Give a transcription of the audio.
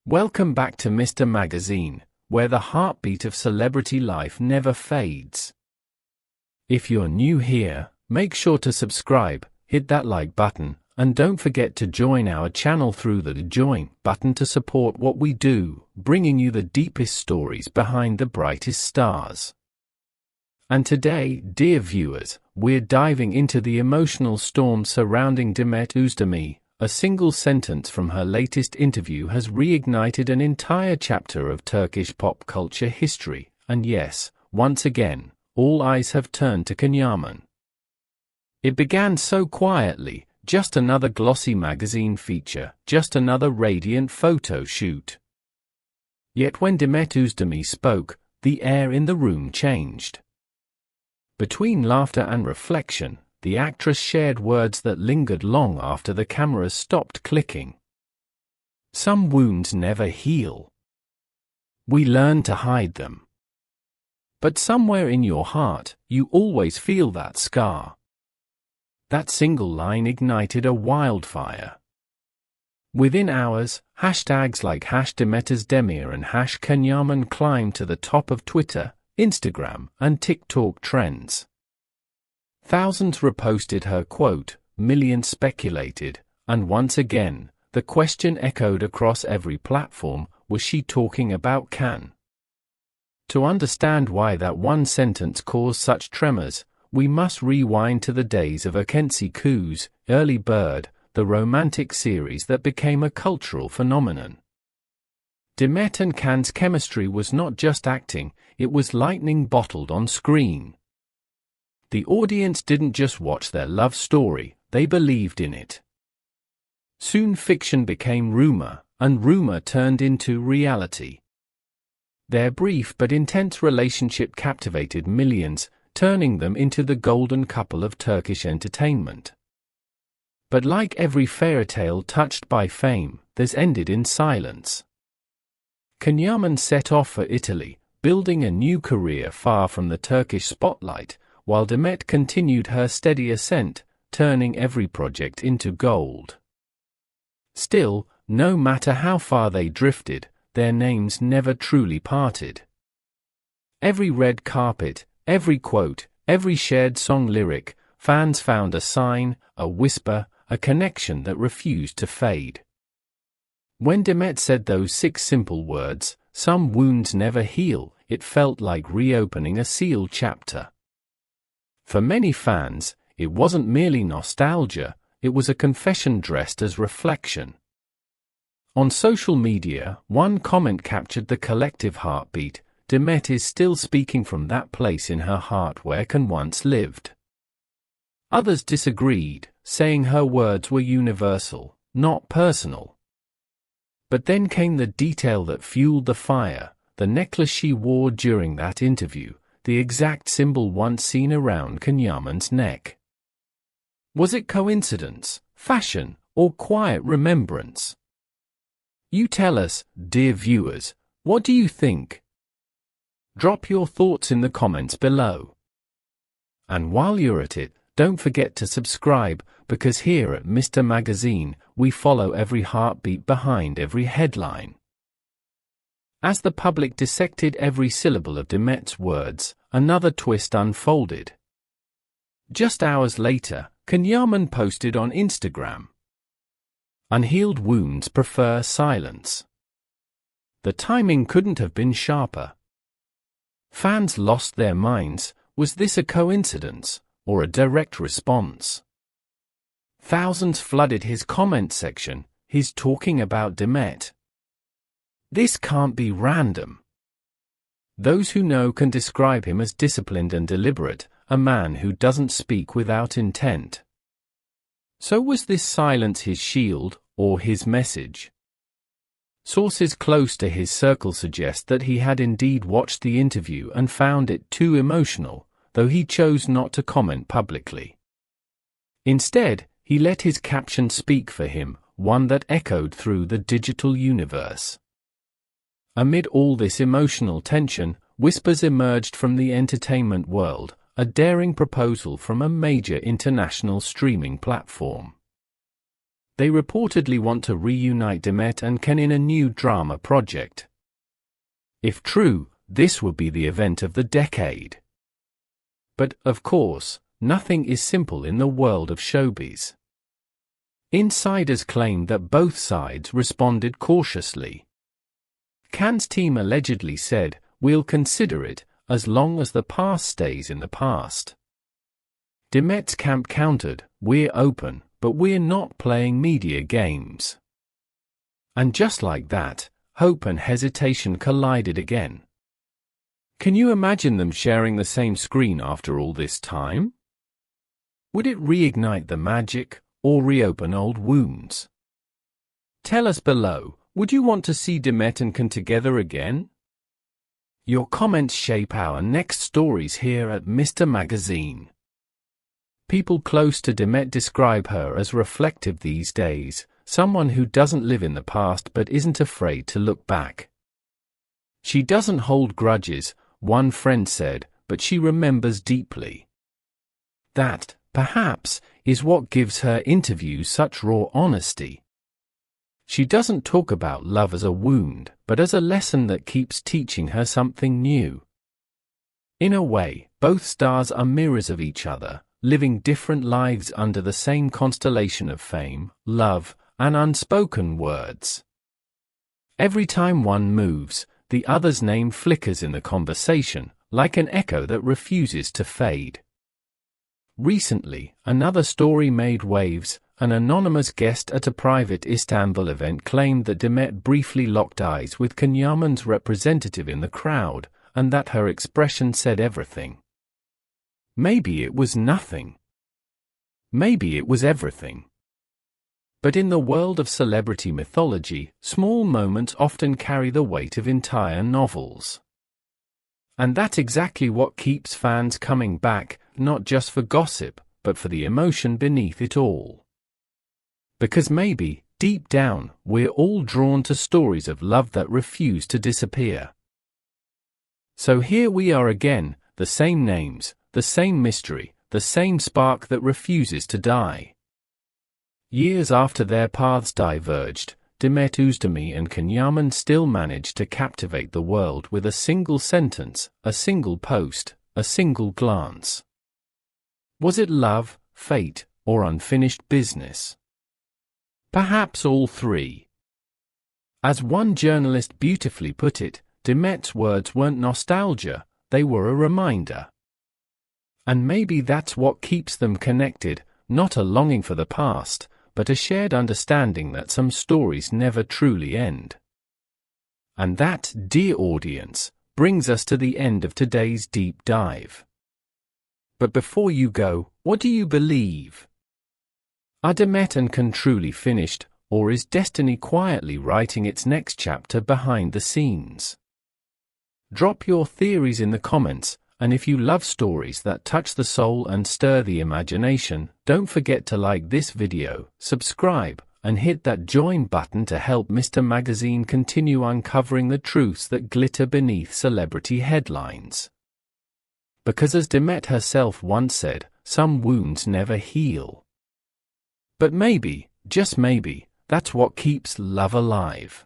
Welcome back to Mr. Magazine, where the heartbeat of celebrity life never fades. If you're new here, make sure to subscribe, hit that like button, and don't forget to join our channel through the join button to support what we do, bringing you the deepest stories behind the brightest stars. And today, dear viewers, we're diving into the emotional storm surrounding Demet Özdemir. A single sentence from her latest interview has reignited an entire chapter of Turkish pop culture history, and yes, once again, all eyes have turned to Can Yaman. It began so quietly, just another glossy magazine feature, just another radiant photo shoot. Yet when Demet Özdemir spoke, the air in the room changed. Between laughter and reflection, the actress shared words that lingered long after the cameras stopped clicking. Some wounds never heal. We learn to hide them. But somewhere in your heart, you always feel that scar. That single line ignited a wildfire. Within hours, hashtags like #Demet Özdemir and #Can Yaman climbed to the top of Twitter, Instagram, and TikTok trends. Thousands reposted her quote, millions speculated, and once again, the question echoed across every platform: was she talking about Can? To understand why that one sentence caused such tremors, we must rewind to the days of Akensi Ku's Early Bird, the romantic series that became a cultural phenomenon. Demet and Can's chemistry was not just acting, it was lightning bottled on screen. The audience didn't just watch their love story, they believed in it. Soon fiction became rumor, and rumor turned into reality. Their brief but intense relationship captivated millions, turning them into the golden couple of Turkish entertainment. But like every fairy tale touched by fame, this ended in silence. Can Yaman set off for Italy, building a new career far from the Turkish spotlight, while Demet continued her steady ascent, turning every project into gold. Still, no matter how far they drifted, their names never truly parted. Every red carpet, every quote, every shared song lyric, fans found a sign, a whisper, a connection that refused to fade. When Demet said those 6 simple words, "Some wounds never heal," it felt like reopening a sealed chapter. For many fans, it wasn't merely nostalgia, it was a confession dressed as reflection. On social media, one comment captured the collective heartbeat: Demet is still speaking from that place in her heart where Can once lived. Others disagreed, saying her words were universal, not personal. But then came the detail that fueled the fire: the necklace she wore during that interview, the exact symbol once seen around Can Yaman's neck. Was it coincidence, fashion, or quiet remembrance? You tell us, dear viewers, what do you think? Drop your thoughts in the comments below. And while you're at it, don't forget to subscribe, because here at Mr. Magazine, we follow every heartbeat behind every headline. As the public dissected every syllable of Demet's words, another twist unfolded. Just hours later, Can Yaman posted on Instagram, "Unhealed wounds prefer silence." The timing couldn't have been sharper. Fans lost their minds. Was this a coincidence, or a direct response? Thousands flooded his comment section. "He's talking about Demet. This can't be random." Those who know can describe him as disciplined and deliberate, a man who doesn't speak without intent. So was this silence his shield, or his message? Sources close to his circle suggest that he had indeed watched the interview and found it too emotional, though he chose not to comment publicly. Instead, he let his caption speak for him, one that echoed through the digital universe. Amid all this emotional tension, whispers emerged from the entertainment world, a daring proposal from a major international streaming platform. They reportedly want to reunite Demet and Can in a new drama project. If true, this would be the event of the decade. But, of course, nothing is simple in the world of showbiz. Insiders claim that both sides responded cautiously. Can's team allegedly said, "We'll consider it, as long as the past stays in the past." Demet's camp countered, "We're open, but we're not playing media games." And just like that, hope and hesitation collided again. Can you imagine them sharing the same screen after all this time? Would it reignite the magic, or reopen old wounds? Tell us below, would you want to see Demet and Can together again? Your comments shape our next stories here at Mr. Magazine. People close to Demet describe her as reflective these days, someone who doesn't live in the past but isn't afraid to look back. She doesn't hold grudges, one friend said, but she remembers deeply. That, perhaps, is what gives her interviews such raw honesty. She doesn't talk about love as a wound, but as a lesson that keeps teaching her something new. In a way, both stars are mirrors of each other, living different lives under the same constellation of fame, love, and unspoken words. Every time one moves, the other's name flickers in the conversation, like an echo that refuses to fade. Recently, another story made waves. An anonymous guest at a private Istanbul event claimed that Demet briefly locked eyes with Can Yaman's representative in the crowd, and that her expression said everything. Maybe it was nothing. Maybe it was everything. But in the world of celebrity mythology, small moments often carry the weight of entire novels. And that's exactly what keeps fans coming back, not just for gossip, but for the emotion beneath it all. Because maybe, deep down, we're all drawn to stories of love that refuse to disappear. So here we are again, the same names, the same mystery, the same spark that refuses to die. Years after their paths diverged, Demet Özdemir and Can Yaman still managed to captivate the world with a single sentence, a single post, a single glance. Was it love, fate, or unfinished business? Perhaps all three. As one journalist beautifully put it, Demet's words weren't nostalgia, they were a reminder. And maybe that's what keeps them connected, not a longing for the past, but a shared understanding that some stories never truly end. And that, dear audience, brings us to the end of today's deep dive. But before you go, what do you believe? Are Demet and Can truly finished, or is destiny quietly writing its next chapter behind the scenes? Drop your theories in the comments, and if you love stories that touch the soul and stir the imagination, don't forget to like this video, subscribe, and hit that join button to help Mr. Magazine continue uncovering the truths that glitter beneath celebrity headlines. Because as Demet herself once said, some wounds never heal. But maybe, just maybe, that's what keeps love alive.